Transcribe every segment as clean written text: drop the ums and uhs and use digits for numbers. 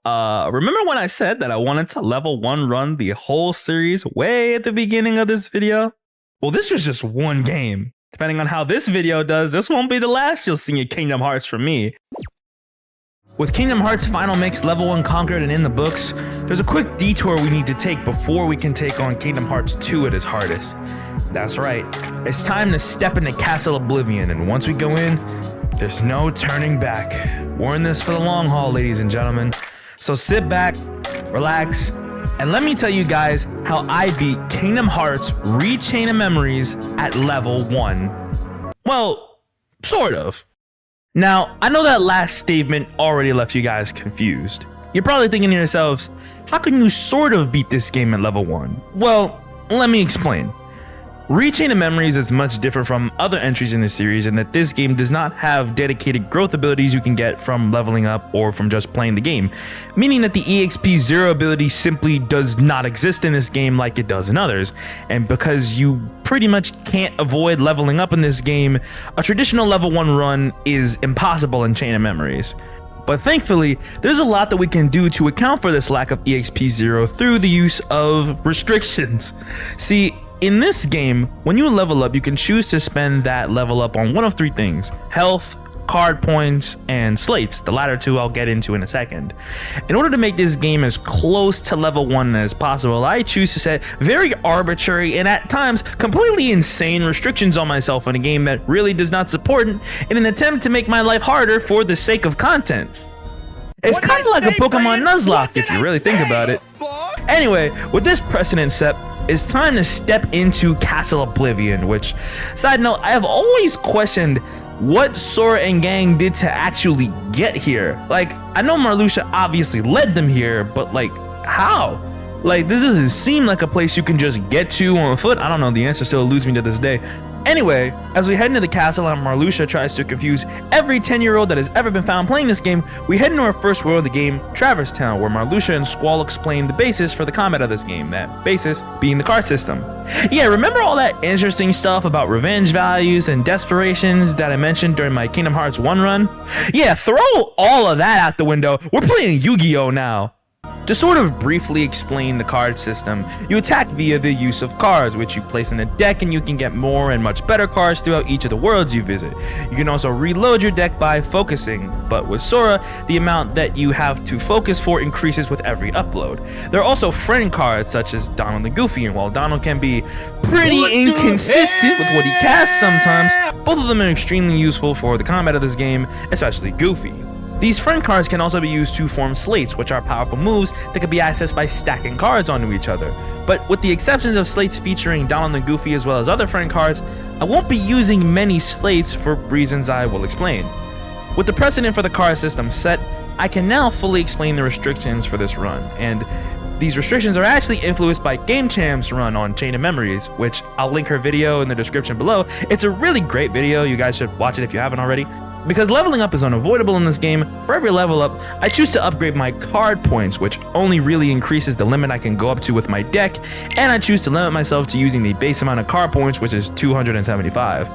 remember when I said that I wanted to level 1 run the whole series way at the beginning of this video? Well, this was just one game. Depending on how this video does, this won't be the last you'll see in Kingdom Hearts from me. With Kingdom Hearts Final Mix Level 1 conquered and in the books, there's a quick detour we need to take before we can take on Kingdom Hearts 2 at its hardest. That's right, it's time to step into Castle Oblivion, and once we go in, there's no turning back. We're in this for the long haul, ladies and gentlemen. So sit back, relax, and let me tell you guys how I beat Kingdom Hearts Rechain of Memories at level 1. Well, sort of. Now, I know that last statement already left you guys confused. You're probably thinking to yourselves, how can you sort of beat this game at level 1? Well, let me explain. Rechain of Memories is much different from other entries in the series in that this game does not have dedicated growth abilities you can get from leveling up or from just playing the game, meaning that the EXP 0 ability simply does not exist in this game like it does in others, and because you pretty much can't avoid leveling up in this game, a traditional level 1 run is impossible in Chain of Memories. But thankfully, there's a lot that we can do to account for this lack of EXP 0 through the use of restrictions. See, in this game, when you level up, you can choose to spend that level up on one of 3 things: health, card points, and slates. The latter 2 I'll get into in a second. In order to make this game as close to level 1 as possible, I choose to set very arbitrary and at times completely insane restrictions on myself in a game that really does not support it in an attempt to make my life harder for the sake of content. It's kind of like a Pokemon Nuzlocke if you really think about it. Anyway, with this precedent set, it's time to step into Castle Oblivion, which, side note, I have always questioned what Sora and gang did to actually get here. Like, I know Marluxia obviously led them here, but like, how? Like, this doesn't seem like a place you can just get to on foot. I don't know, the answer still eludes me to this day. Anyway, as we head into the castle and Marluxia tries to confuse every 10-year-old that has ever been found playing this game, we head into our first world of the game, Traverse Town, where Marluxia and Squall explain the basis for the combat of this game, that basis being the card system. Yeah, remember all that interesting stuff about revenge values and desperations that I mentioned during my Kingdom Hearts 1 run? Yeah, throw all of that out the window. We're playing Yu-Gi-Oh! Now. To sort of briefly explain the card system, you attack via the use of cards, which you place in a deck, and you can get more and much better cards throughout each of the worlds you visit. You can also reload your deck by focusing, but with Sora, the amount that you have to focus for increases with every upload. There are also friend cards such as Donald and Goofy, and while Donald can be pretty inconsistent with what he casts sometimes, both of them are extremely useful for the combat of this game, especially Goofy. These friend cards can also be used to form slates, which are powerful moves that can be accessed by stacking cards onto each other. But with the exceptions of slates featuring Donald and Goofy as well as other friend cards, I won't be using many slates for reasons I will explain. With the precedent for the card system set, I can now fully explain the restrictions for this run, and these restrictions are actually influenced by Gamechamps' run on Chain of Memories, which I'll link her video in the description below. It's a really great video, you guys should watch it if you haven't already. Because leveling up is unavoidable in this game, for every level up, I choose to upgrade my card points, which only really increases the limit I can go up to with my deck, and I choose to limit myself to using the base amount of card points, which is 275.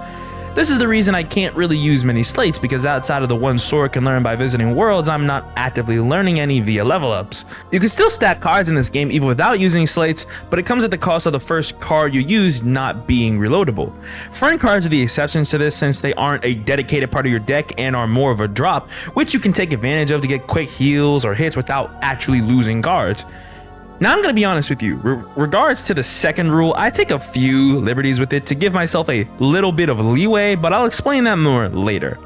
This is the reason I can't really use many slates, because outside of the ones Sora can learn by visiting worlds, I'm not actively learning any via level ups. You can still stack cards in this game even without using slates, but it comes at the cost of the first card you use not being reloadable. Friend cards are the exceptions to this since they aren't a dedicated part of your deck and are more of a drop, which you can take advantage of to get quick heals or hits without actually losing cards. Now I'm going to be honest with you, regards to the second rule, I take a few liberties with it to give myself a little bit of leeway, but I'll explain that more later.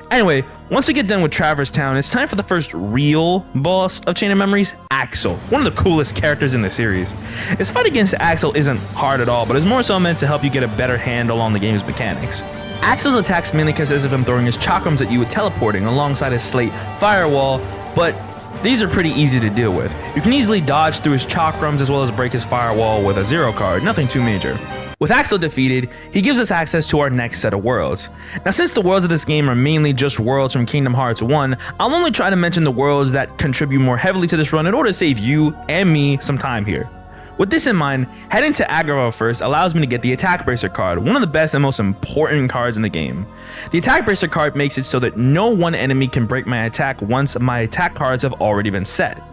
Anyway, once we get done with Traverse Town, it's time for the first real boss of Chain of Memories, Axel, one of the coolest characters in the series. His fight against Axel isn't hard at all, but is more so meant to help you get a better handle on the game's mechanics. Axel's attacks mainly consist of him throwing his chakrams at you with teleporting alongside his slate firewall, but these are pretty easy to deal with. You can easily dodge through his chakrams as well as break his firewall with a 0 card, nothing too major. With Axel defeated, he gives us access to our next set of worlds. Now since the worlds of this game are mainly just worlds from Kingdom Hearts 1, I'll only try to mention the worlds that contribute more heavily to this run in order to save you and me some time here. With this in mind, heading to aggro first allows me to get the Attack Bracer card, one of the best and most important cards in the game. The Attack Bracer card makes it so that no one enemy can break my attack once my attack cards have already been set.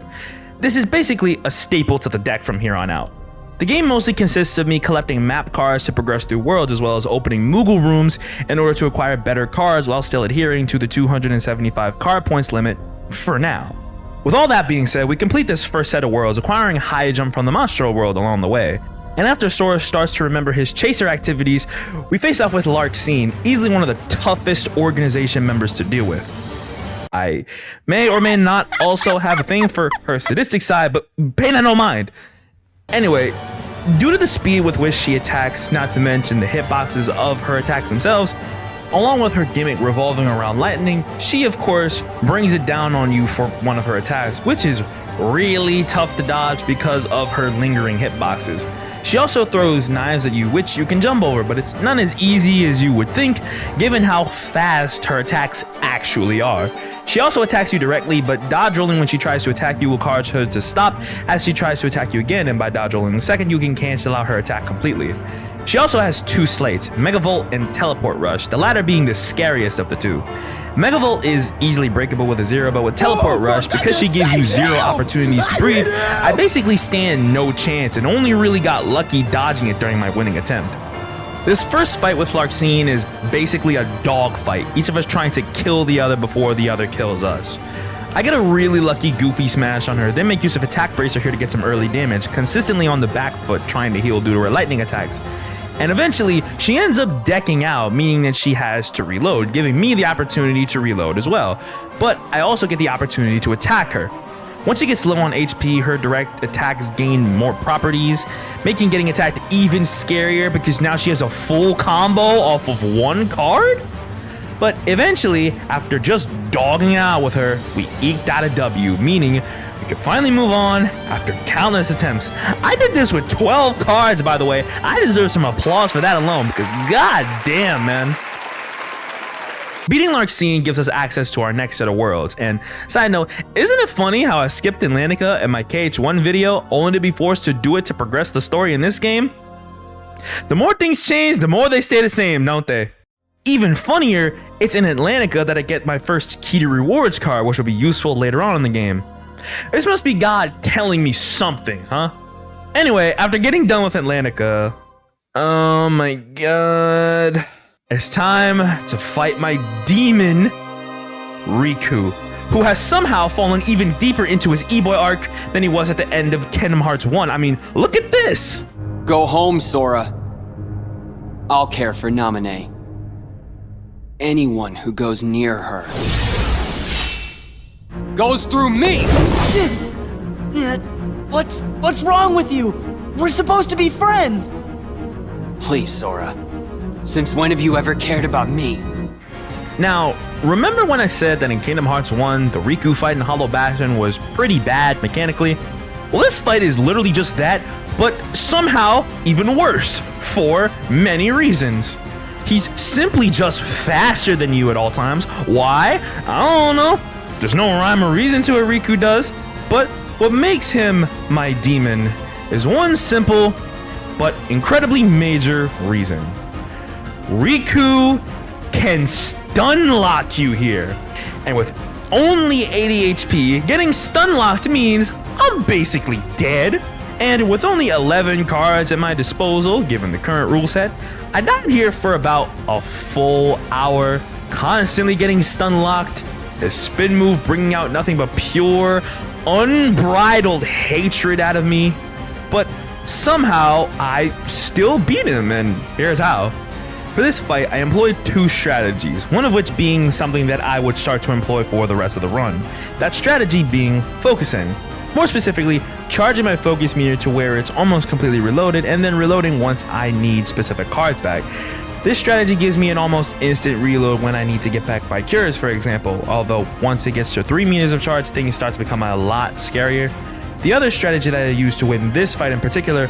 This is basically a staple to the deck from here on out. The game mostly consists of me collecting map cards to progress through worlds, as well as opening Moogle rooms in order to acquire better cards while still adhering to the 275 card points limit for now. With all that being said, we complete this first set of worlds, acquiring high jump from the Monstro world along the way. And after Sora starts to remember his chaser activities, we face off with Larxene, easily one of the toughest organization members to deal with. I may or may not also have a thing for her sadistic side, but pay no mind. Anyway, due to the speed with which she attacks, not to mention the hitboxes of her attacks themselves, along with her gimmick revolving around lightning, she of course brings it down on you for one of her attacks, which is really tough to dodge because of her lingering hitboxes. She also throws knives at you, which you can jump over, but it's not as easy as you would think, given how fast her attacks actually are. She also attacks you directly, but dodge rolling when she tries to attack you will cause her to stop as she tries to attack you again, and by dodge rolling the second, you can cancel out her attack completely. She also has two slates, Megavolt and Teleport Rush, the latter being the scariest of the two. Megavolt is easily breakable with a 0, but with Teleport Rush, because she gives you 0 opportunities to breathe, I basically stand no chance and only really got lucky dodging it during my winning attempt. This first fight with Larxene is basically a dog fight, each of us trying to kill the other before the other kills us. I get a really lucky goofy smash on her, then make use of Attack Bracer here to get some early damage, consistently on the back foot trying to heal due to her lightning attacks. And eventually, she ends up decking out, meaning that she has to reload, giving me the opportunity to reload as well. But I also get the opportunity to attack her. Once she gets low on HP, her direct attacks gain more properties, making getting attacked even scarier because now she has a full combo off of one card? But eventually, after just dogging out with her, we eked out a W, meaning we could finally move on after countless attempts. I did this with 12 cards, by the way. I deserve some applause for that alone, because god damn, man. Beating Larxene gives us access to our next set of worlds, and side note, isn't it funny how I skipped Atlantica in my KH1 video only to be forced to do it to progress the story in this game? The more things change, the more they stay the same, don't they? Even funnier, it's in Atlantica that I get my first key to rewards card, which will be useful later on in the game. This must be God telling me something, huh? Anyway, after getting done with Atlantica, oh my god, it's time to fight my demon, Riku, who has somehow fallen even deeper into his E-boy arc than he was at the end of Kingdom Hearts 1. I mean, look at this! Go home, Sora. I'll care for Naminé. Anyone who goes near her goes through me! What's wrong with you? We're supposed to be friends! Please, Sora. Since when have you ever cared about me? Now, remember when I said that in Kingdom Hearts 1, the Riku fight in Hollow Bastion was pretty bad mechanically? Well, this fight is literally just that, but somehow even worse, for many reasons. He's simply just faster than you at all times. Why? I don't know. There's no rhyme or reason to what Riku does, but what makes him my demon is one simple but incredibly major reason. Riku can stun lock you here, and with only 80 HP, getting stun locked means I'm basically dead. And with only 11 cards at my disposal, given the current rule set, I died here for about a full hour, constantly getting stun locked, his spin move bringing out nothing but pure, unbridled hatred out of me. But somehow, I still beat him, and here's how. For this fight, I employed two strategies, one of which being something that I would start to employ for the rest of the run. That strategy being focusing. More specifically, charging my focus meter to where it's almost completely reloaded, and then reloading once I need specific cards back. This strategy gives me an almost instant reload when I need to get back my cures, for example, although once it gets to 3 meters of charge, things start to become a lot scarier. The other strategy that I used to win this fight in particular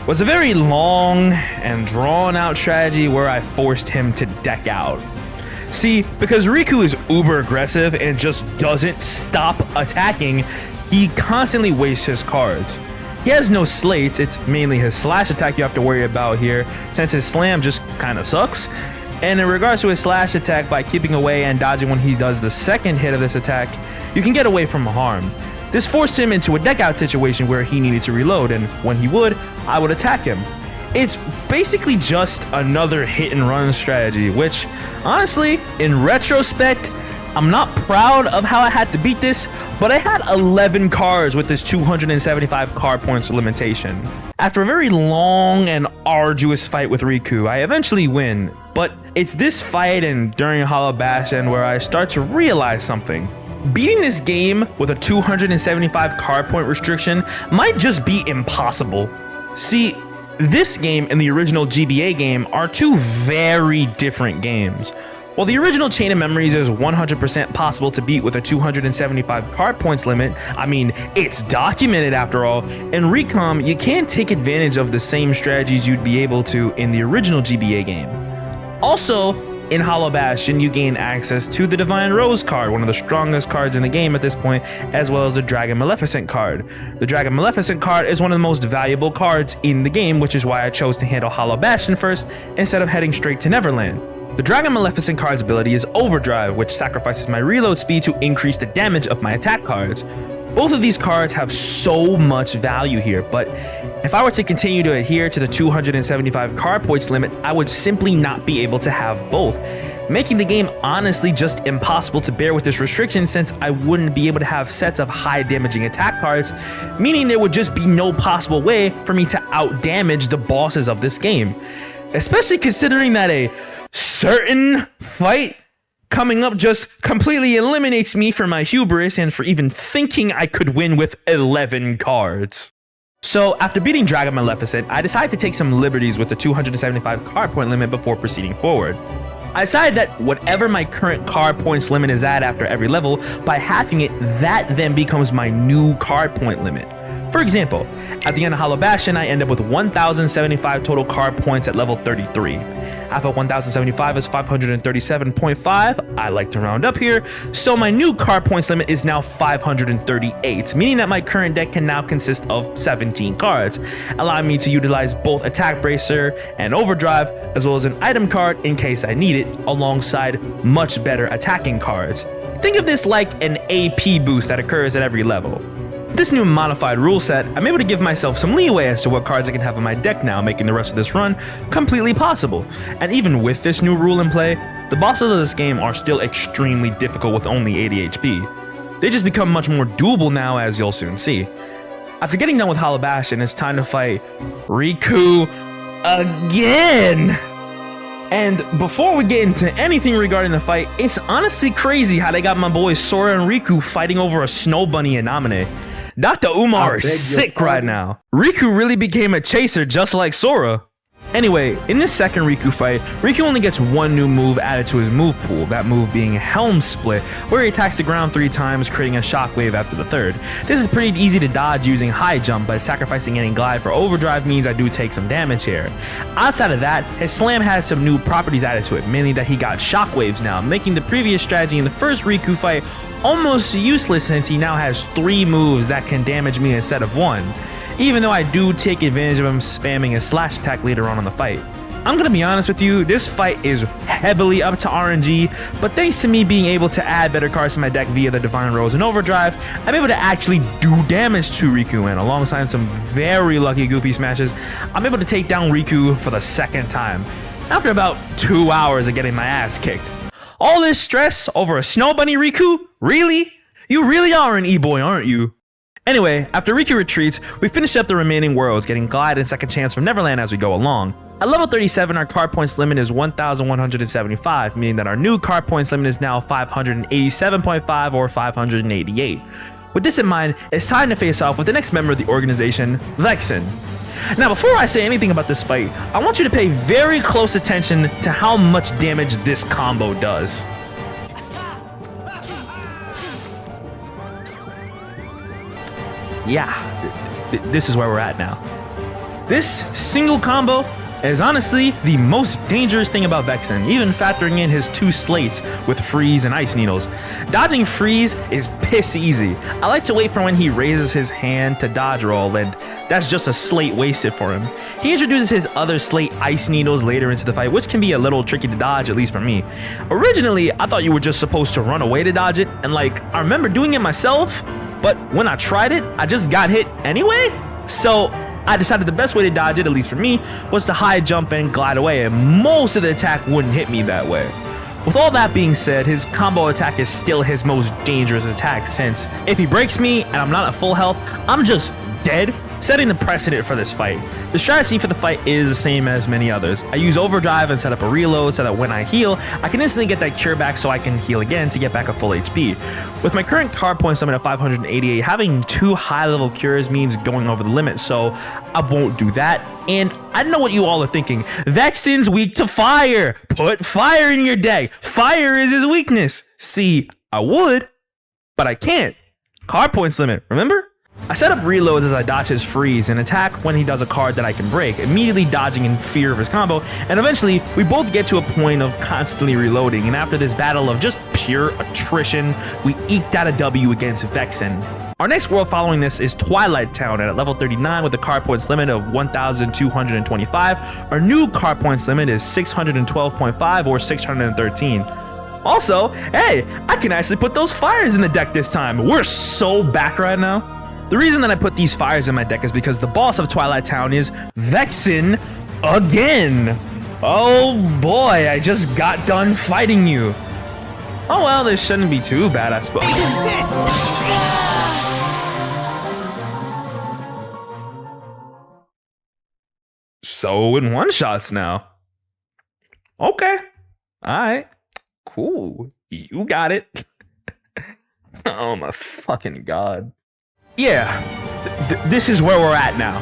was a very long and drawn out strategy where I forced him to deck out. See, because Riku is uber aggressive and just doesn't stop attacking, he constantly wastes his cards. He has no slates, it's mainly his slash attack you have to worry about here, since his slam just kinda sucks. And in regards to his slash attack, by keeping away and dodging when he does the second hit of this attack, you can get away from harm. This forced him into a deck out situation where he needed to reload, and when he would, I would attack him. It's basically just another hit and run strategy, which honestly, in retrospect, I'm not proud of how I had to beat this, but I had 11 cards with this 275 card points limitation. After a very long and arduous fight with Riku, I eventually win, but it's this fight and during Hollow Bastion where I start to realize something. Beating this game with a 275 card point restriction might just be impossible. See, this game and the original GBA game are two very different games. While the original Chain of Memories is 100% possible to beat with a 275 card points limit, I mean, it's documented after all, in Recom, you can't take advantage of the same strategies you'd be able to in the original GBA game. Also, in Hollow Bastion, you gain access to the Divine Rose card, one of the strongest cards in the game at this point, as well as the Dragon Maleficent card. The Dragon Maleficent card is one of the most valuable cards in the game, which is why I chose to handle Hollow Bastion first instead of heading straight to Neverland. The Dragon Maleficent card's ability is Overdrive, which sacrifices my reload speed to increase the damage of my attack cards. Both of these cards have so much value here, but if I were to continue to adhere to the 275 card points limit, I would simply not be able to have both, making the game honestly just impossible to bear with this restriction since I wouldn't be able to have sets of high damaging attack cards, meaning there would just be no possible way for me to out-damage the bosses of this game. Especially considering that a certain fight coming up just completely eliminates me for my hubris and for even thinking I could win with 11 cards. So after beating Dragon Maleficent, I decided to take some liberties with the 275 card point limit before proceeding forward. I decided that whatever my current card points limit is at after every level, by halving it, that then becomes my new card point limit. For example, at the end of Hollow Bastion, I end up with 1,075 total card points at level 33. Half of 1,075 is 537.5, I like to round up here, so my new card points limit is now 538, meaning that my current deck can now consist of 17 cards, allowing me to utilize both Attack Bracer and Overdrive, as well as an item card in case I need it, alongside much better attacking cards. Think of this like an AP boost that occurs at every level. With this new modified rule set, I'm able to give myself some leeway as to what cards I can have in my deck now, making the rest of this run completely possible. And even with this new rule in play, the bosses of this game are still extremely difficult with only 80 HP. They just become much more doable now, as you'll soon see. After getting done with Hollow Bastion, it's time to fight Riku again! And before we get into anything regarding the fight, it's honestly crazy how they got my boys Sora and Riku fighting over a snow bunny in Namine. Dr. Umar is sick right now. Riku really became a chaser just like Sora. Anyway, in this second Riku fight, Riku only gets one new move added to his move pool, that move being Helm Split, where he attacks the ground 3 times, creating a shockwave after the third. This is pretty easy to dodge using High Jump, but sacrificing any glide for Overdrive means I do take some damage here. Outside of that, his slam has some new properties added to it, mainly that he got shockwaves now, making the previous strategy in the first Riku fight almost useless since he now has 3 moves that can damage me instead of 1. Even though I do take advantage of him spamming his slash attack later on in the fight. I'm gonna be honest with you, this fight is heavily up to RNG, but thanks to me being able to add better cards to my deck via the Divine Rose and Overdrive, I'm able to actually do damage to Riku, and alongside some very lucky Goofy smashes, I'm able to take down Riku for the second time, after about 2 hours of getting my ass kicked. All this stress over a snow bunny Riku? Really? You really are an e-boy, aren't you? Anyway, after Riku retreats, we finish up the remaining worlds, getting Glide and Second Chance from Neverland as we go along. At level 37, our card points limit is 1,175, meaning that our new card points limit is now 587.5 or 588. With this in mind, it's time to face off with the next member of the organization, Vexen. Now, before I say anything about this fight, I want you to pay very close attention to how much damage this combo does. Yeah, this is where we're at now. This single combo is honestly the most dangerous thing about Vexen, even factoring in his 2 slates with freeze and ice needles. Dodging freeze is piss easy. I like to wait for when he raises his hand to dodge roll, and that's just a slate wasted for him. He introduces his other slate ice needles later into the fight, which can be a little tricky to dodge, at least for me. Originally, I thought you were just supposed to run away to dodge it, and like, I remember doing it myself, but when I tried it, I just got hit anyway. So I decided the best way to dodge it, at least for me, was to high jump and glide away, and most of the attack wouldn't hit me that way. With all that being said, his combo attack is still his most dangerous attack, since if he breaks me and I'm not at full health, I'm just dead, setting the precedent for this fight. The strategy for the fight is the same as many others. I use overdrive and set up a reload so that when I heal, I can instantly get that cure back so I can heal again to get back at full HP. With my current card points limit of 588, having 2 high level cures means going over the limit, so I won't do that. And I know what you all are thinking. Vexen's weak to fire. Put fire in your deck. Fire is his weakness. See, I would, but I can't. Card points limit, remember? I set up reloads as I dodge his freeze and attack when he does a card that I can break, immediately dodging in fear of his combo, and eventually we both get to a point of constantly reloading, and after this battle of just pure attrition, we eked out a W against Vexen. Our next world following this is Twilight Town at level 39 with a card points limit of 1,225. Our new card points limit is 612.5 or 613. Also, hey, I can actually put those fires in the deck this time. We're so back right now. The reason that I put these fires in my deck is because the boss of Twilight Town is Vexen again. Oh boy, I just got done fighting you. Oh well, this shouldn't be too bad, I suppose. So in one-shots now. Okay. Alright. Cool. You got it. Oh my fucking god. Yeah, this is where we're at now.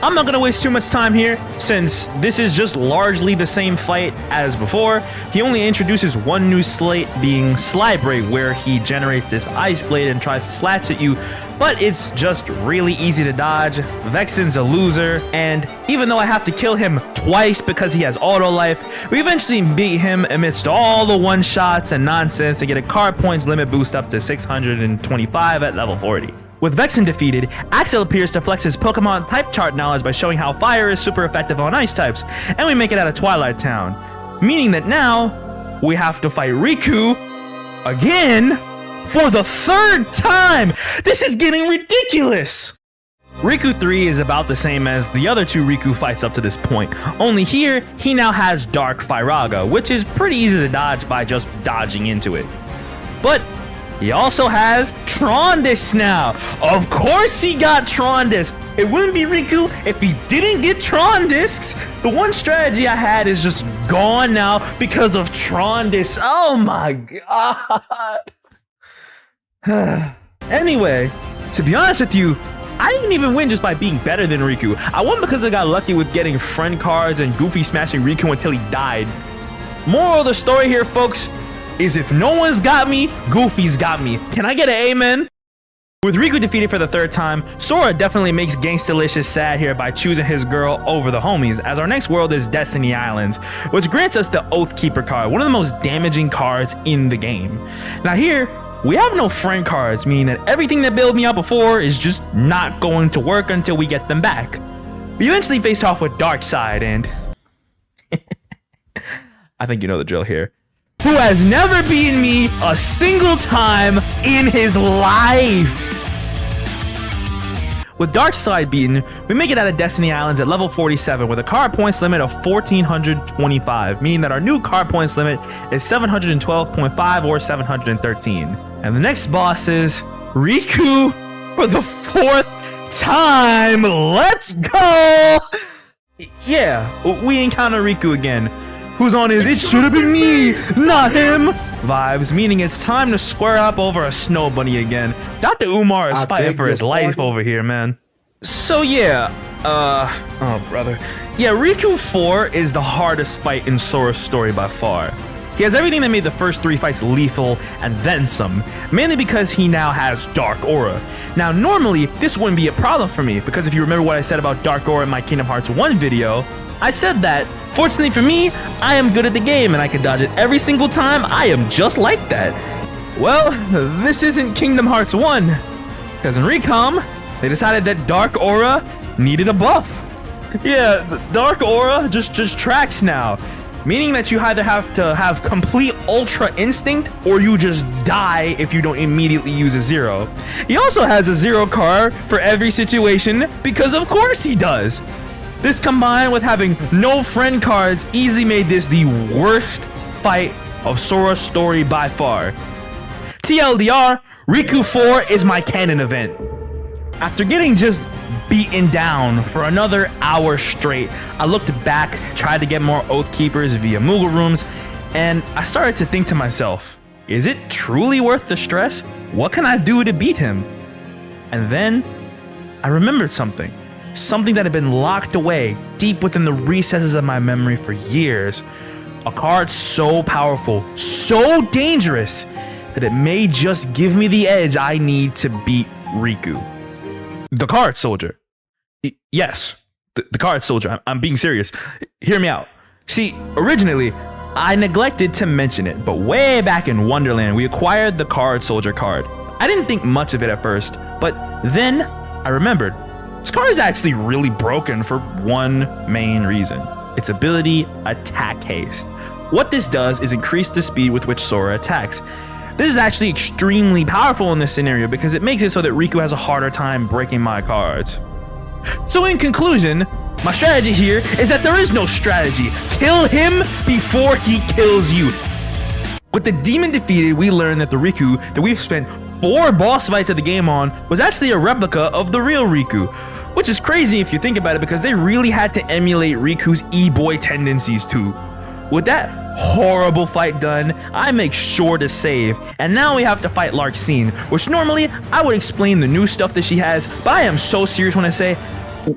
I'm not gonna waste too much time here, since this is just largely the same fight as before. He only introduces one new slate, being Slybraid, where he generates this ice blade and tries to slash at you, but it's just really easy to dodge. Vexen's a loser, and even though I have to kill him twice because he has auto life, we eventually beat him amidst all the one-shots and nonsense and get a card points limit boost up to 625 at level 40. With Vexen defeated, Axel appears to flex his Pokemon type chart knowledge by showing how fire is super effective on ice types, and we make it out of Twilight Town. Meaning that now, we have to fight Riku again for the 3rd time! This is getting ridiculous! Riku 3 is about the same as the other 2 Riku fights up to this point, only here, he now has Dark Firaga, which is pretty easy to dodge by just dodging into it. But he also has Trondis now. Of course he got Trondis. It wouldn't be Riku if he didn't get Trondis. The one strategy I had is just gone now because of Trondis. Oh my god. Anyway, to be honest with you, I didn't even win just by being better than Riku. I won because I got lucky with getting friend cards and Goofy smashing Riku until he died. Moral of the story here, folks, is if no one's got me, Goofy's got me. Can I get an amen? With Riku defeated for the 3rd time, Sora definitely makes Gangstalicious sad here by choosing his girl over the homies, as our next world is Destiny Islands, which grants us the Oathkeeper card, one of the most damaging cards in the game. Now here, we have no friend cards, meaning that everything that built me up before is just not going to work until we get them back. We eventually face off with Darkseid and I think you know the drill here, who has never beaten me a single time in his life. With Darkseid beaten, we make it out of Destiny Islands at level 47 with a card points limit of 1,425, meaning that our new card points limit is 712.5 or 713. And the next boss is Riku for the 4th time. Let's go! Yeah, we encounter Riku again, who's on his "it should have been me, not him" vibes, meaning it's time to square up over a snow bunny again. Dr. Umar is fighting for his life over here, man. So yeah, oh brother. Yeah, Riku 4 is the hardest fight in Sora's story by far. He has everything that made the first 3 fights lethal and then some, mainly because he now has Dark Aura. Now normally, this wouldn't be a problem for me, because if you remember what I said about Dark Aura in my Kingdom Hearts 1 video, I said that. Fortunately for me, I am good at the game and I can dodge it every single time. I am just like that. Well, this isn't Kingdom Hearts 1, because in Recom, they decided that Dark Aura needed a buff. Yeah, the Dark Aura just tracks now, meaning that you either have to have complete Ultra Instinct or you just die if you don't immediately use a zero. He also has a zero card for every situation, because of course he does. This combined with having no friend cards easily made this the worst fight of Sora's story by far. TLDR, Riku 4 is my canon event. After getting just beaten down for another hour straight, I looked back, tried to get more Oath Keepers via Moogle rooms, and I started to think to myself, is it truly worth the stress? What can I do to beat him? And then I remembered something that had been locked away deep within the recesses of my memory for years. A card so powerful, so dangerous, that it may just give me the edge I need to beat Riku. The Card Soldier. Yes, the Card Soldier. I'm being serious. Hear me out. See, originally, I neglected to mention it, but way back in Wonderland, we acquired the Card Soldier card. I didn't think much of it at first, but then I remembered. This card is actually really broken for one main reason. Its ability, Attack Haste. What this does is increase the speed with which Sora attacks. This is actually extremely powerful in this scenario because it makes it so that Riku has a harder time breaking my cards. So in conclusion, my strategy here is that there is no strategy. Kill him before he kills you. With the demon defeated, we learned that the Riku that we've spent 4 boss fights of the game on was actually a replica of the real Riku, which is crazy if you think about it because they really had to emulate Riku's e-boy tendencies too. With that horrible fight done, I make sure to save, and now we have to fight Larxene, which normally I would explain the new stuff that she has, but I am so serious when I say,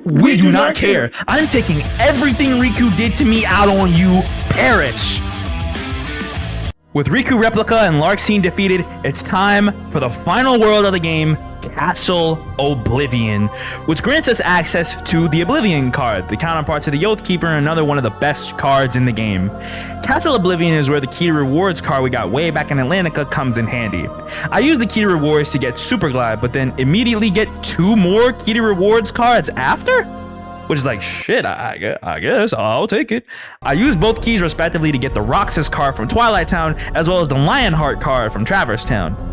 we do not care. I'm taking everything Riku did to me out on you. Perish. With Riku Replica and Larxene defeated, it's time for the final world of the game, Castle Oblivion, which grants us access to the Oblivion card, the counterpart to the Oath Keeper and another one of the best cards in the game. Castle Oblivion is where the Key to Rewards card we got way back in Atlantica comes in handy. I use the Key to Rewards to get Super Glide, but then immediately get 2 more Key to Rewards cards after? Which is like, shit, I guess I'll take it. I use both keys respectively to get the Roxas card from Twilight Town, as well as the Lionheart card from Traverse Town.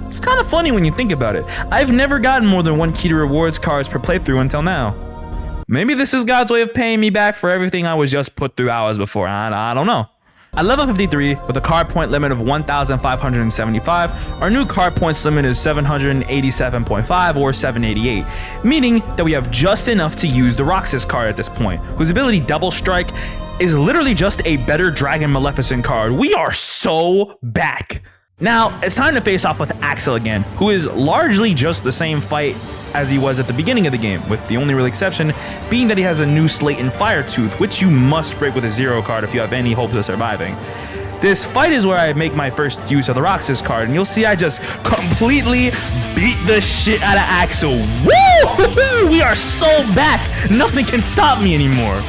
It's kind of funny when you think about it. I've never gotten more than 1 Key to Rewards cards per playthrough until now. Maybe this is God's way of paying me back for everything I was just put through hours before. I don't know. At level 53, with a card point limit of 1,575, our new card points limit is 787.5 or 788, meaning that we have just enough to use the Roxas card at this point, whose ability Double Strike is literally just a better Dragon Maleficent card. We are so back. Now, it's time to face off with Axel again, who is largely just the same fight as he was at the beginning of the game, with the only real exception being that he has a new slate in Fire Tooth, which you must break with a 0 card if you have any hopes of surviving. This fight is where I make my first use of the Roxas card, and you'll see I just completely beat the shit out of Axel. Woo! We are so back! Nothing can stop me anymore.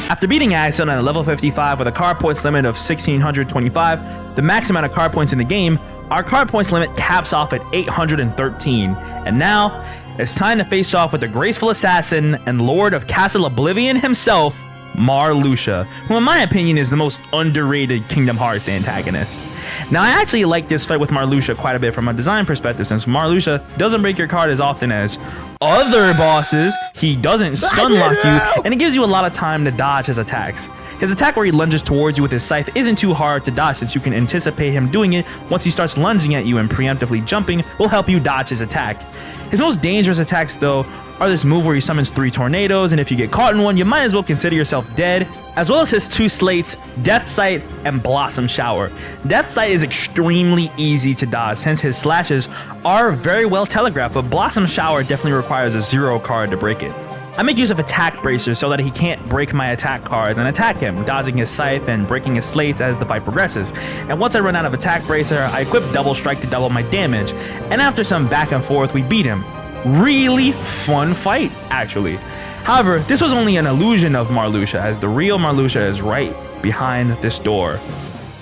After beating Axel at level 55 with a card points limit of 1,625, the max amount of card points in the game, our card points limit caps off at 813. And now, it's time to face off with the graceful assassin and Lord of Castle Oblivion himself, Marluxia, who in my opinion is the most underrated Kingdom Hearts antagonist. Now I actually like this fight with Marluxia quite a bit from a design perspective, since Marluxia doesn't break your card as often as other bosses, he doesn't stun lock you, and it gives you a lot of time to dodge his attacks. His attack where he lunges towards you with his scythe isn't too hard to dodge, since you can anticipate him doing it once he starts lunging at you, and preemptively jumping will help you dodge his attack. His most dangerous attacks though are this move where he summons 3 tornadoes, and if you get caught in one, you might as well consider yourself dead, as well as his 2 slates, Death Sight and Blossom Shower. Death Sight is extremely easy to dodge, since his slashes are very well telegraphed, but Blossom Shower definitely requires a 0 card to break it. I make use of Attack Bracer so that he can't break my attack cards and attack him, dodging his scythe and breaking his slates as the fight progresses. And once I run out of Attack Bracer, I equip Double Strike to double my damage, and after some back and forth, we beat him. Really fun fight, actually. However, this was only an illusion of Marluxia, as the real Marluxia is right behind this door.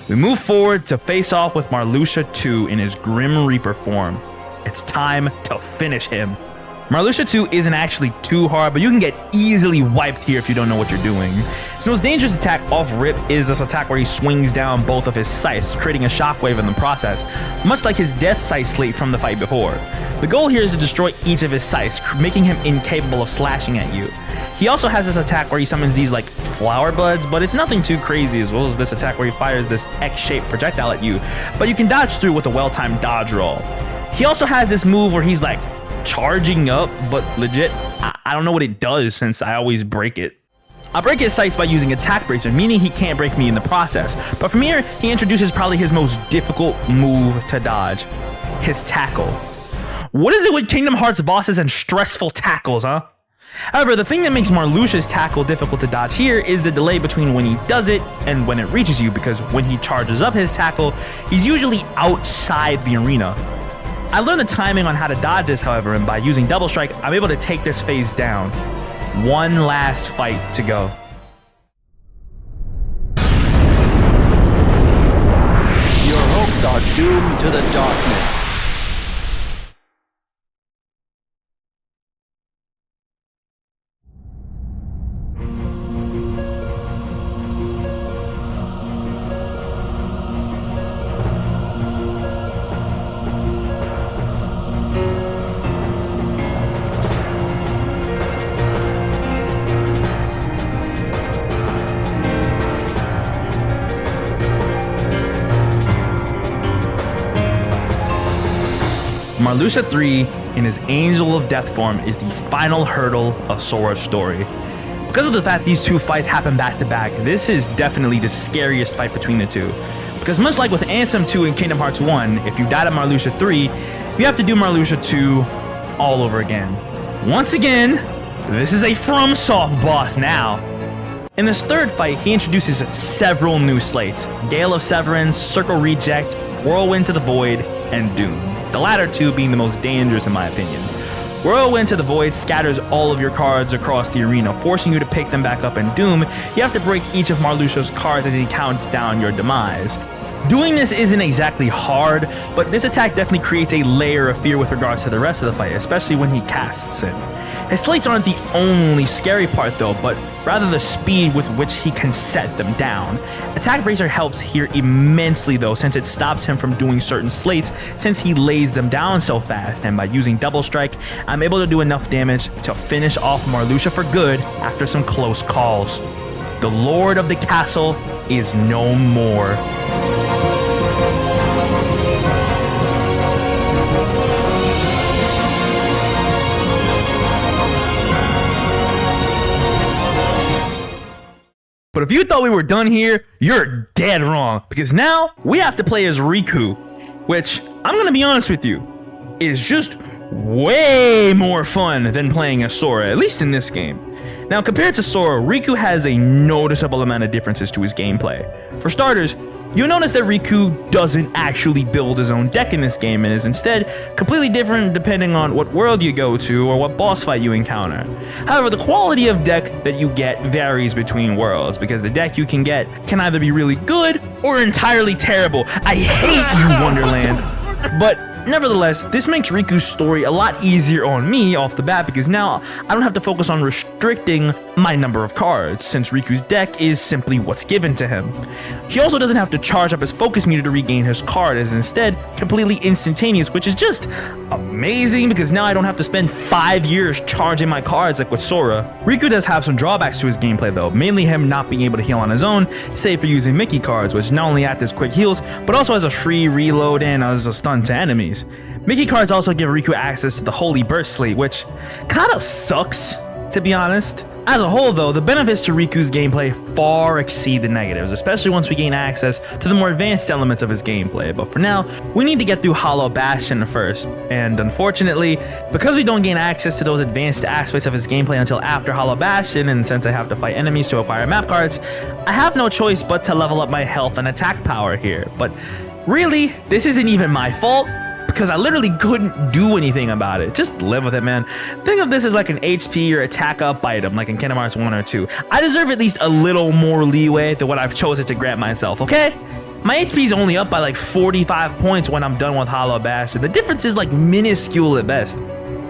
We move forward to face off with Marluxia 2 in his Grim Reaper form. It's time to finish him. Marluxia 2 isn't actually too hard, but you can get easily wiped here if you don't know what you're doing. His most dangerous attack off rip is this attack where he swings down both of his scythes, creating a shockwave in the process, much like his death scythe slate from the fight before. The goal here is to destroy each of his scythes, making him incapable of slashing at you. He also has this attack where he summons these like flower buds, but it's nothing too crazy, as well as this attack where he fires this X-shaped projectile at you, but you can dodge through with a well-timed dodge roll. He also has this move where he's like charging up, but legit, I don't know what it does since I always break it. I break his sights by using attack bracer, meaning he can't break me in the process. But from here, he introduces probably his most difficult move to dodge, his tackle. What is it with Kingdom Hearts bosses and stressful tackles, huh? However, the thing that makes Marluxia's tackle difficult to dodge here is the delay between when he does it and when it reaches you, because when he charges up his tackle, he's usually outside the arena. I learned the timing on how to dodge this, however, and by using double strike, I'm able to take this phase down. One last fight to go. Your hopes are doomed to the darkness. Marluxia 3 in his Angel of Death form is the final hurdle of Sora's story. Because of the fact these two fights happen back to back, this is definitely the scariest fight between the two. Because much like with Ansem 2 and Kingdom Hearts 1, if you died at Marluxia 3, you have to do Marluxia 2 all over again. Once again, this is a FromSoft boss now. In this third fight, he introduces several new slates: Gale of Severance, Circle Reject, Whirlwind to the Void, and Doom. The latter two being the most dangerous in my opinion. Whirlwind to the Void scatters all of your cards across the arena, forcing you to pick them back up, and Doom, you have to break each of Marluxia's cards as he counts down your demise. Doing this isn't exactly hard, but this attack definitely creates a layer of fear with regards to the rest of the fight, especially when he casts it. His slates aren't the only scary part though, but rather the speed with which he can set them down. Attack Bracer helps here immensely though, since it stops him from doing certain slates since he lays them down so fast, and by using Double Strike, I'm able to do enough damage to finish off Marluxia for good after some close calls. The Lord of the Castle is no more. But if you thought we were done here, you're dead wrong, because now we have to play as Riku, which, I'm gonna be honest with you, is just way more fun than playing as Sora, at least in this game. Now, compared to Sora, Riku has a noticeable amount of differences to his gameplay. For starters, you'll notice that Riku doesn't actually build his own deck in this game and is instead completely different depending on what world you go to or what boss fight you encounter. However, the quality of deck that you get varies between worlds, because the deck you can get can either be really good or entirely terrible. I hate you, Wonderland! But nevertheless, this makes Riku's story a lot easier on me off the bat, because now I don't have to focus on restricting my number of cards, since Riku's deck is simply what's given to him. He also doesn't have to charge up his focus meter to regain his card, as instead completely instantaneous, which is just amazing, because now I don't have to spend 5 years charging my cards like with Sora. Riku does have some drawbacks to his gameplay though, mainly him not being able to heal on his own, save for using Mickey cards, which not only act as quick heals, but also has a free reload and as a stun to enemies. Mickey cards also give Riku access to the Holy Burst slate, which kinda sucks, to be honest. As a whole though, the benefits to Riku's gameplay far exceed the negatives, especially once we gain access to the more advanced elements of his gameplay. But for now, we need to get through Hollow Bastion first, and unfortunately, because we don't gain access to those advanced aspects of his gameplay until after Hollow Bastion, and since I have to fight enemies to acquire map cards, I have no choice but to level up my health and attack power here. But really, this isn't even my fault, because I literally couldn't do anything about it. Just live with it, man. Think of this as like an HP or attack up item, like in Kingdom Hearts 1 or 2. I deserve at least a little more leeway than what I've chosen to grant myself, okay? My HP is only up by like 45 points when I'm done with Hollow Bastion. The difference is like minuscule at best.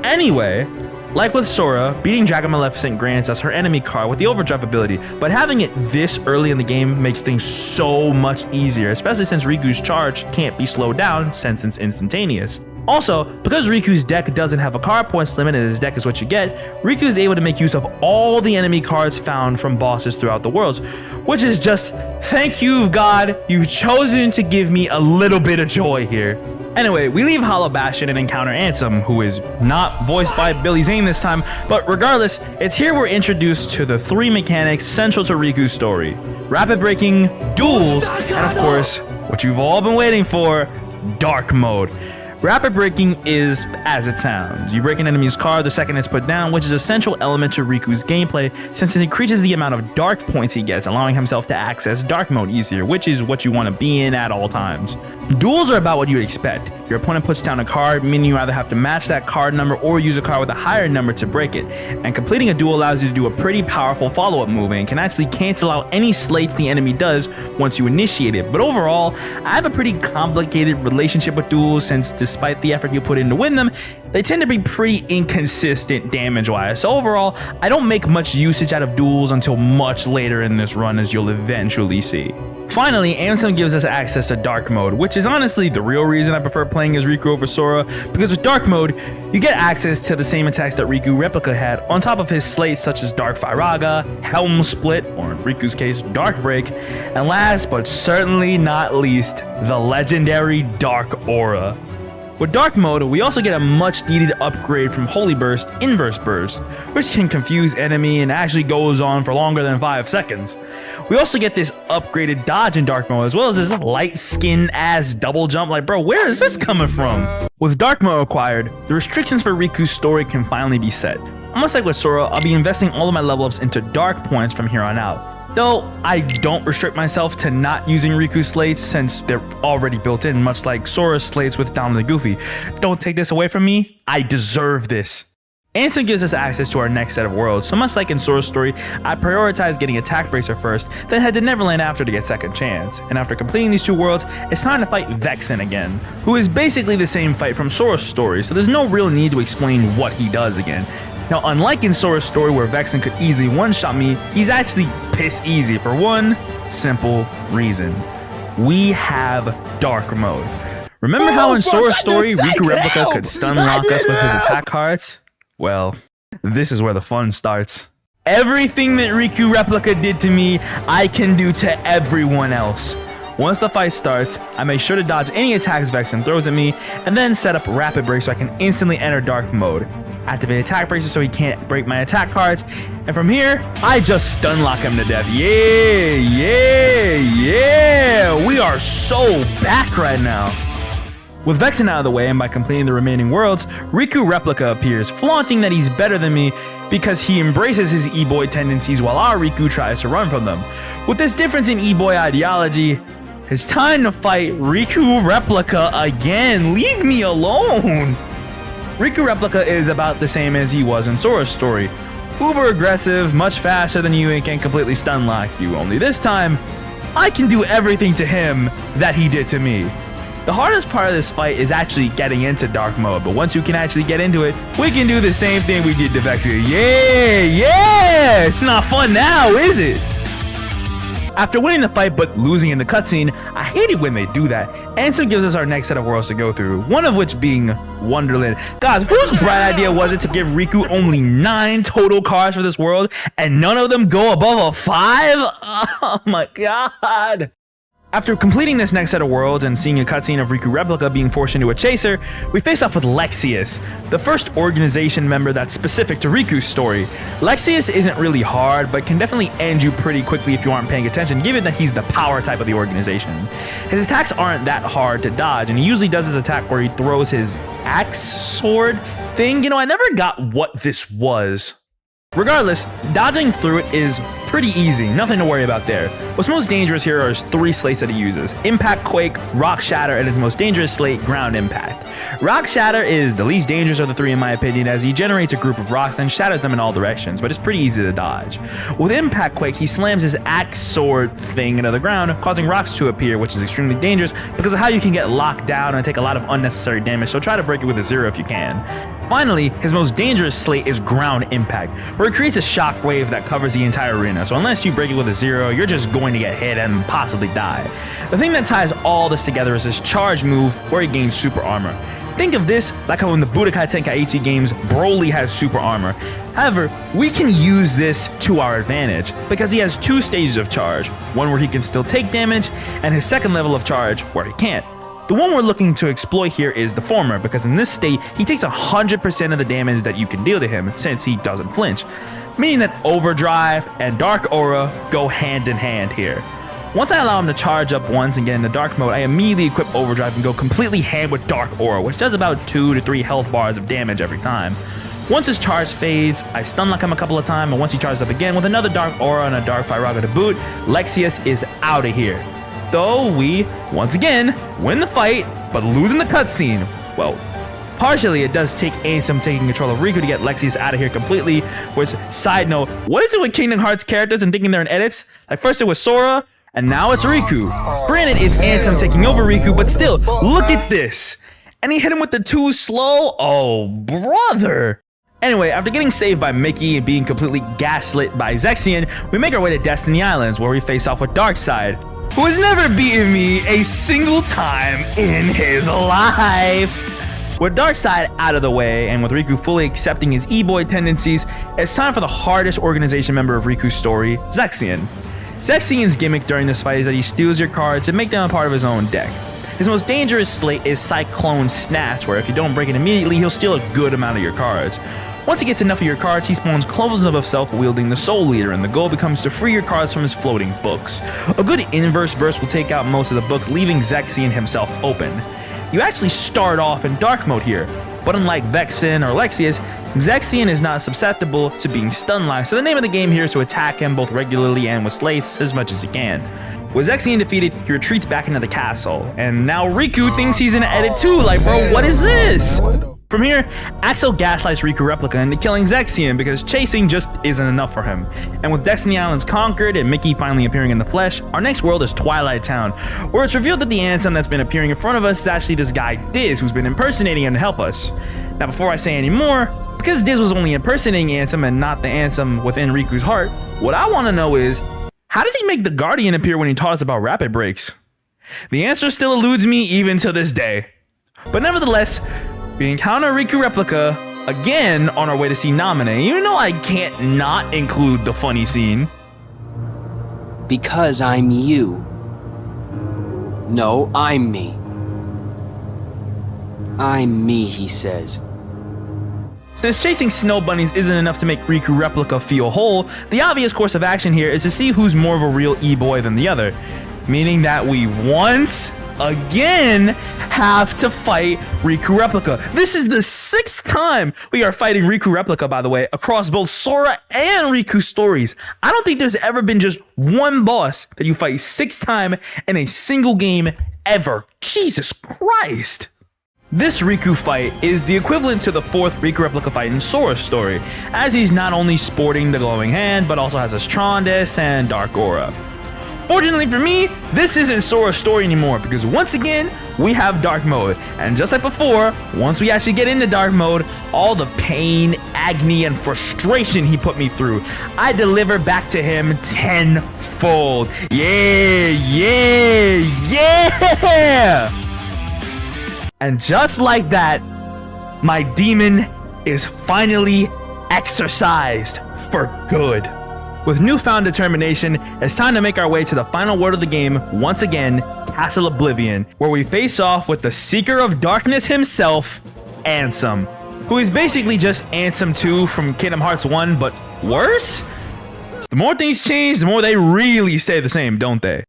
Anyway, like with Sora, beating Dragon Maleficent grants us her enemy card with the overdrive ability, but having it this early in the game makes things so much easier, especially since Riku's charge can't be slowed down since it's instantaneous. Also, because Riku's deck doesn't have a card points limit and his deck is what you get, Riku is able to make use of all the enemy cards found from bosses throughout the worlds, which is just, thank you, God, you've chosen to give me a little bit of joy here. Anyway, we leave Hollow Bastion and encounter Ansem, who is not voiced by Billy Zane this time, but regardless, it's here we're introduced to the 3 mechanics central to Riku's story: rapid breaking, duels, and of course, what you've all been waiting for, dark mode. Rapid breaking is as it sounds. You break an enemy's card the second it's put down, which is a central element to Riku's gameplay since it increases the amount of dark points he gets, allowing himself to access dark mode easier, which is what you want to be in at all times. Duels are about what you'd expect. Your opponent puts down a card, meaning you either have to match that card number or use a card with a higher number to break it. And completing a duel allows you to do a pretty powerful follow-up move and can actually cancel out any slates the enemy does once you initiate it. But overall, I have a pretty complicated relationship with duels since despite the effort you put in to win them, they tend to be pretty inconsistent damage-wise. So overall, I don't make much usage out of duels until much later in this run, as you'll eventually see. Finally, Ansem gives us access to Dark Mode, which is honestly the real reason I prefer playing as Riku over Sora, because with Dark Mode, you get access to the same attacks that Riku Replica had on top of his slates such as Dark Firaga, Helm Split, or in Riku's case, Dark Break, and last but certainly not least, the legendary Dark Aura. With Dark Mode, we also get a much needed upgrade from Holy Burst, Inverse Burst, which can confuse enemy and actually goes on for longer than 5 seconds. We also get this upgraded dodge in Dark Mode, as well as this light skin ass double jump. Like, bro, where is this coming from? With Dark Mode acquired, the restrictions for Riku's story can finally be set. Almost like with Sora, I'll be investing all of my level ups into Dark points from here on out. Though I don't restrict myself to not using Riku's slates since they're already built in, much like Sora's slates with Donald and Goofy. Don't take this away from me, I deserve this. Ansem gives us access to our next set of worlds, so much like in Sora's story, I prioritized getting Attack Bracer first, then head to Neverland after to get Second Chance. And after completing these 2 worlds, it's time to fight Vexen again, who is basically the same fight from Sora's story, so there's no real need to explain what he does again. Now, unlike in Sora's story where Vexen could easily one-shot me, he's actually piss easy for one simple reason. We have Dark Mode. Remember how in Sora's story, Riku Replica could stun lock us with his attack cards? Well, this is where the fun starts. Everything that Riku Replica did to me, I can do to everyone else. Once the fight starts, I make sure to dodge any attacks Vexen throws at me, and then set up Rapid Break so I can instantly enter Dark Mode. Activate Attack Bracer so he can't break my attack cards, and from here, I just stun lock him to death. Yeah! We are so back right now. With Vexen out of the way and by completing the remaining worlds, Riku Replica appears, flaunting that he's better than me because he embraces his e-boy tendencies while our Riku tries to run from them. With this difference in e-boy ideology, it's time to fight Riku Replica again. Leave me alone. Riku Replica is about the same as he was in Sora's story. Uber aggressive, much faster than you, and can completely stun lock you. Only this time, I can do everything to him that he did to me. The hardest part of this fight is actually getting into Dark Mode, but once you can actually get into it, we can do the same thing we did to Vexen. Yeah! It's not fun now, is it? After winning the fight but losing in the cutscene, I hate it when they do that. Ansem gives us our next set of worlds to go through, one of which being Wonderland. Guys, whose bright idea was it to give Riku only 9 total cards for this world and none of them go above a 5? Oh my god. After completing this next set of worlds and seeing a cutscene of Riku Replica being forced into a chaser, we face off with Lexaeus, the first organization member that's specific to Riku's story. Lexaeus isn't really hard, but can definitely end you pretty quickly if you aren't paying attention, given that he's the power type of the organization. His attacks aren't that hard to dodge, and he usually does his attack where he throws his axe sword thing. You know, I never got what this was. Regardless, dodging through it is pretty easy, nothing to worry about there. What's most dangerous here are his 3 slates that he uses: Impact, Quake, Rock Shatter, and his most dangerous slate, Ground Impact. Rock Shatter is the least dangerous of the 3 in my opinion, as he generates a group of rocks and shatters them in all directions, but it's pretty easy to dodge. With Impact Quake, he slams his axe sword thing into the ground, causing rocks to appear, which is extremely dangerous because of how you can get locked down and take a lot of unnecessary damage, so try to break it with a 0 if you can. Finally, his most dangerous slate is Ground Impact, where it creates a shock wave that covers the entire arena, so unless you break it with a 0, you're just going to get hit and possibly die. The thing that ties all this together is his charge move, where he gains super armor. Think of this like how in the Budokai Tenkaichi games, Broly has super armor. However, we can use this to our advantage, because he has 2 stages of charge, one where he can still take damage, and his second level of charge where he can't. The one we're looking to exploit here is the former, because in this state, he takes 100% of the damage that you can deal to him, since he doesn't flinch, meaning that Overdrive and Dark Aura go hand in hand here. Once I allow him to charge up once and get into dark mode, I immediately equip Overdrive and go completely ham with Dark Aura, which does about 2 to 3 health bars of damage every time. Once his charge fades, I stun lock him a couple of times, and once he charges up again with another Dark Aura and a Dark Firaga to boot, Lexaeus is out of here. Though we, once again, win the fight, but lose in the cutscene. Well, partially it does take Ansem taking control of Riku to get Lexaeus out of here completely, which, side note, what is it with Kingdom Hearts characters and thinking they're in edits? Like first it was Sora, and now it's Riku. Granted, it's Ansem taking over Riku, but still, look at this. And he hit him with the too slow? Oh, brother. Anyway, after getting saved by Mickey and being completely gaslit by Zexion, we make our way to Destiny Islands, where we face off with Darkseid, who has never beaten me a single time in his life. With Darkseid out of the way, and with Riku fully accepting his e-boy tendencies, it's time for the hardest organization member of Riku's story, Zexion. Zexion's gimmick during this fight is that he steals your cards and makes them a part of his own deck. His most dangerous slate is Cyclone Snatch, where if you don't break it immediately, he'll steal a good amount of your cards. Once he gets enough of your cards, he spawns clones of himself wielding the Soul Leader, and the goal becomes to free your cards from his floating books. A good inverse burst will take out most of the books, leaving Zexion himself open. You actually start off in dark mode here, but unlike Vexen or Lexaeus, Zexion is not susceptible to being stun locked, so the name of the game here is to attack him both regularly and with slates as much as he can. With Zexion defeated, he retreats back into the castle, and now Riku thinks he's in an edit too, like bro, what is this? From here, Axel gaslights Riku Replica into killing Zexion because chasing just isn't enough for him. And with Destiny Islands conquered and Mickey finally appearing in the flesh, our next world is Twilight Town, where it's revealed that the Ansem that's been appearing in front of us is actually this guy Diz, who's been impersonating him to help us. Now before I say any more, because Diz was only impersonating Ansem and not the Ansem within Riku's heart, what I want to know is, how did he make the Guardian appear when he taught us about rapid breaks? The answer still eludes me even to this day. But nevertheless, we encounter Riku Replica again on our way to see Namine, even though I can't not include the funny scene. Because I'm you. No, I'm me. I'm me, he says. Since chasing snow bunnies isn't enough to make Riku Replica feel whole, the obvious course of action here is to see who's more of a real e-boy than the other. Meaning that we once again have to fight Riku Replica. This is the 6th time we are fighting Riku Replica, by the way, across both Sora and Riku stories. I don't think there's ever been just one boss that you fight 6 times in a single game ever. Jesus Christ. This Riku fight is the equivalent to the 4th Riku Replica fight in Sora's story, as he's not only sporting the glowing hand, but also has a Strondis and Dark Aura. Fortunately for me, this isn't Sora's story anymore, because once again, we have dark mode, and just like before, once we actually get into dark mode, all the pain, agony, and frustration he put me through, I deliver back to him tenfold. Yeah! And just like that, my demon is finally exorcised for good. With newfound determination, it's time to make our way to the final world of the game, once again, Castle Oblivion, where we face off with the Seeker of Darkness himself, Ansem, who is basically just Ansem 2 from Kingdom Hearts 1, but worse? The more things change, the more they really stay the same, don't they?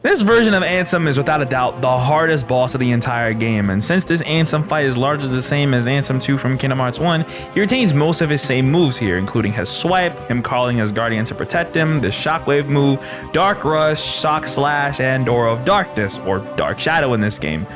This version of Ansem is without a doubt the hardest boss of the entire game, and since this Ansem fight is largely the same as Ansem 2 from Kingdom Hearts 1, he retains most of his same moves here, including his swipe, him calling his guardian to protect him, the shockwave move, dark rush, shock slash, and Door of Darkness, or Dark Shadow in this game.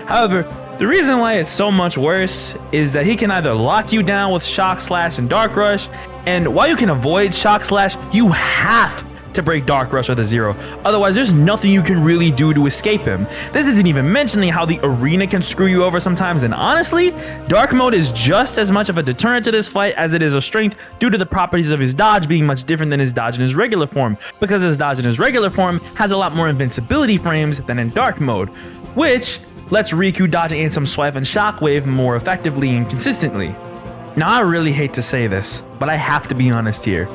However, the reason why it's so much worse is that he can either lock you down with shock slash and dark rush, and while you can avoid shock slash, you have to break dark rush or the zero, otherwise there's nothing you can really do to escape him. This isn't even mentioning how the arena can screw you over sometimes, and honestly, dark mode is just as much of a deterrent to this fight as it is a strength due to the properties of his dodge being much different than his dodge in his regular form, because his dodge in his regular form has a lot more invincibility frames than in dark mode, which lets Riku dodge Ansem swipe and shockwave more effectively and consistently. Now I really hate to say this, but I have to be honest here.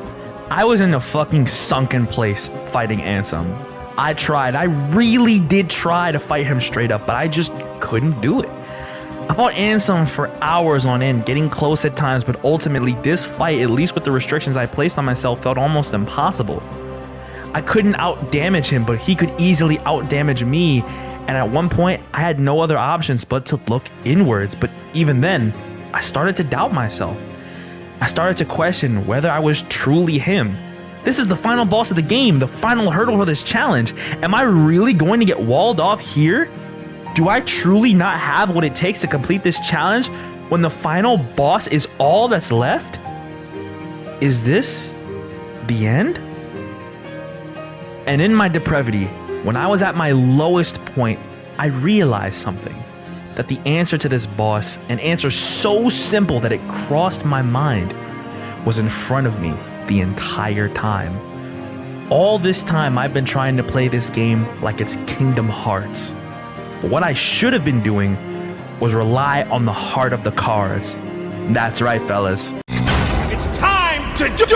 I was in a fucking sunken place fighting Ansem. I tried, I really did try to fight him straight up, but I just couldn't do it. I fought Ansem for hours on end, getting close at times, but ultimately this fight, at least with the restrictions I placed on myself, felt almost impossible. I couldn't out-damage him, but he could easily out-damage me, and at one point, I had no other options but to look inwards, but even then, I started to doubt myself. I started to question whether I was truly him. This is the final boss of the game, the final hurdle for this challenge. Am I really going to get walled off here? Do I truly not have what it takes to complete this challenge when the final boss is all that's left? Is this the end? And in my depravity, when I was at my lowest point, I realized something. That the answer to this boss, an answer so simple that it crossed my mind, was in front of me the entire time. All this time I've been trying to play this game like it's Kingdom Hearts. But what I should have been doing was rely on the heart of the cards. That's right, fellas. It's time to do.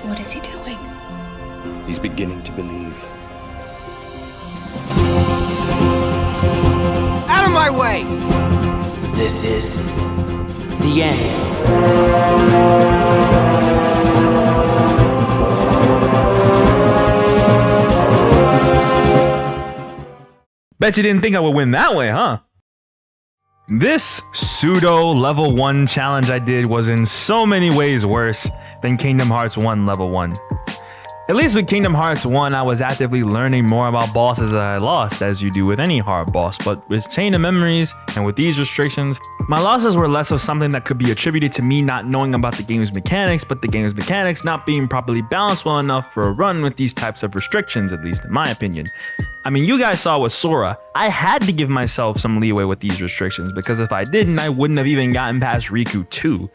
What is he doing? He's beginning to believe. Out of my way! This is the end. Bet you didn't think I would win that way, huh? This pseudo level 1 challenge I did was in so many ways worse than Kingdom Hearts 1 level 1. At least with Kingdom Hearts 1, I was actively learning more about bosses that I lost, as you do with any hard boss, but with Chain of Memories and with these restrictions, my losses were less of something that could be attributed to me not knowing about the game's mechanics, but the game's mechanics not being properly balanced well enough for a run with these types of restrictions, at least in my opinion. I mean, you guys saw with Sora, I had to give myself some leeway with these restrictions, because if I didn't, I wouldn't have even gotten past Riku 2.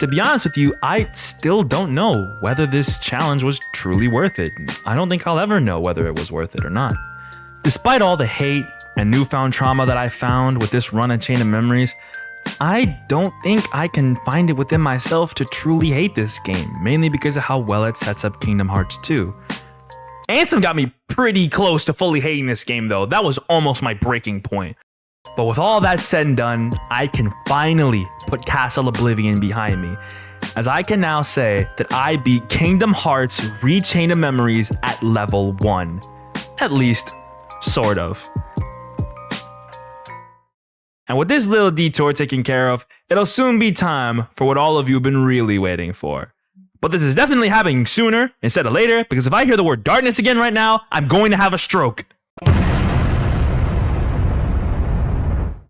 To be honest with you, I still don't know whether this challenge was truly worth it. I don't think I'll ever know whether it was worth it or not. Despite all the hate and newfound trauma that I found with this run of Chain of Memories, I don't think I can find it within myself to truly hate this game, mainly because of how well it sets up Kingdom Hearts 2. Ansem got me pretty close to fully hating this game though, that was almost my breaking point. But with all that said and done, I can finally put Castle Oblivion behind me, as I can now say that I beat Kingdom Hearts Chain of Memories at level 1. At least, sort of. And with this little detour taken care of, it'll soon be time for what all of you have been really waiting for. But this is definitely happening sooner instead of later, because if I hear the word darkness again right now, I'm going to have a stroke.